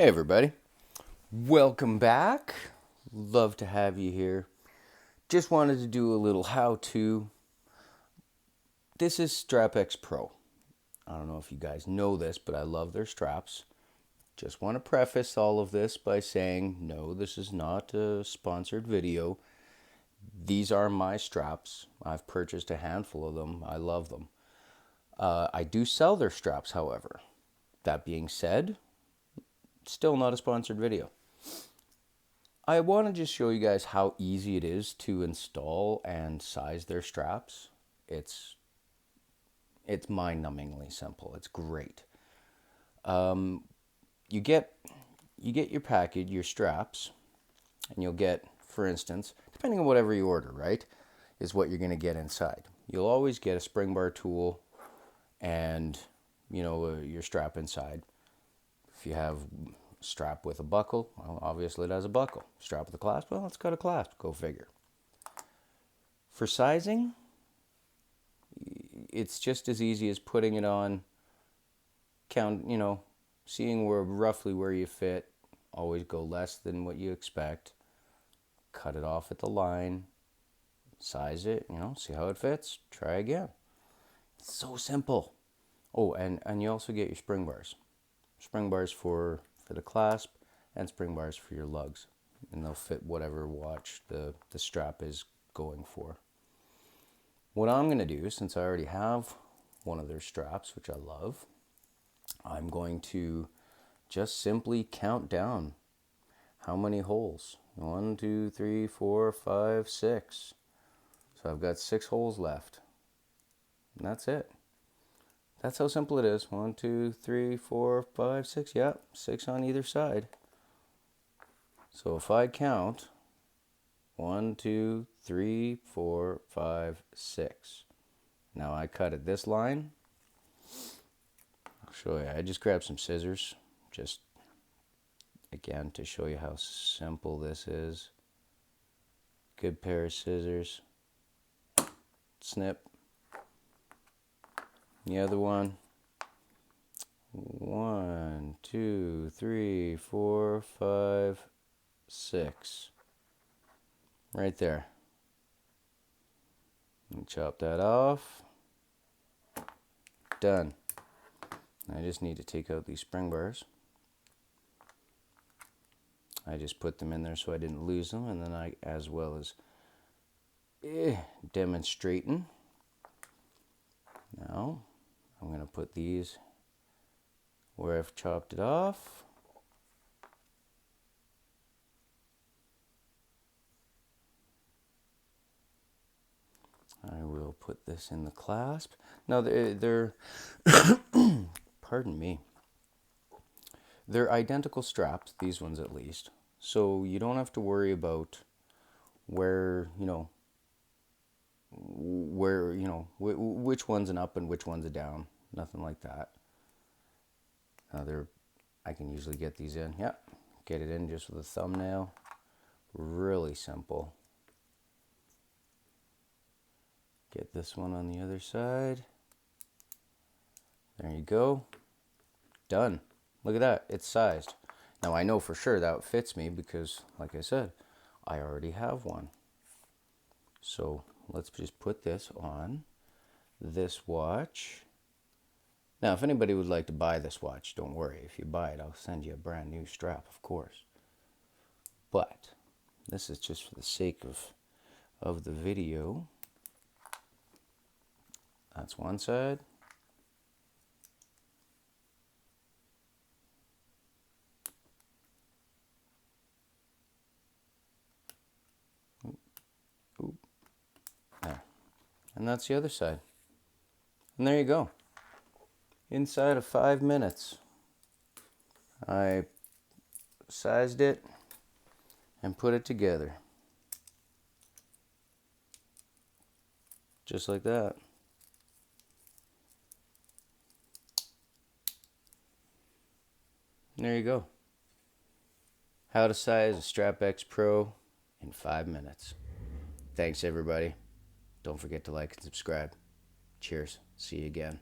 Hey everybody, welcome back. Love to have you here. Just wanted to do a little how-to. This is StrapXPro. I don't know if you guys know this, but I love their straps. Just want to preface all of this by saying, no, this is not a sponsored video. These are my straps. I've purchased a handful of them. I love them. I do sell their straps, however. That being said, still not a sponsored video. I want to just show you guys how easy it is to install and size their straps. It's mind-numbingly simple. It's great. You get your package, your straps, and you'll get, for instance, depending on whatever you order, right, is what you're going to get inside. You'll always get a spring bar tool and, your strap inside. If you have strap with a buckle, well, obviously it has a buckle. Strap with a clasp, well, it's got a clasp. Go figure. For sizing, it's just as easy as putting it on, seeing roughly where you fit. Always go less than what you expect. Cut it off at the line. Size it, see how it fits. Try again. It's so simple. Oh, and you also get your spring bars. Spring bars for the clasp and spring bars for your lugs. And they'll fit whatever watch the strap is going for. What I'm going to do, since I already have one of their straps, which I love, I'm going to just simply count down how many holes. 1, 2, 3, 4, 5, 6. So I've got 6 holes left. And that's it. That's how simple it is. 1, 2, 3, 4, 5, 6. Yeah, 6 on either side. So if I count 1, 2, 3, 4, 5, 6. Now I cut at this line. I'll show you. I just grabbed some scissors. Just again to show you how simple this is. Good pair of scissors. Snip. The other one. 1, 2, 3, 4, 5, 6. Right there. And chop that off. Done. I just need to take out these spring bars. I just put them in there so I didn't lose them, and then I, as well as demonstrating. Now I'm going to put these where I've chopped it off. I will put this in the clasp. Now they're pardon me. They're identical straps, these ones at least. So you don't have to worry about where, which one's an up and which one's a down. Nothing like that. I can usually get these in. Yeah, get it in just with a thumbnail. Really simple. Get this one on the other side. There you go. Done. Look at that. It's sized. Now I know for sure that fits me because, like I said, I already have one. So let's just put this on this watch. Now, if anybody would like to buy this watch, don't worry. If you buy it, I'll send you a brand new strap, of course. But this is just for the sake of the video. That's one side. Oop. There. And that's the other side. And there you go. Inside of 5 minutes, I sized it and put it together. Just like that. And there you go. How to size a StrapXPro in 5 minutes. Thanks everybody. Don't forget to like and subscribe. Cheers. See you again.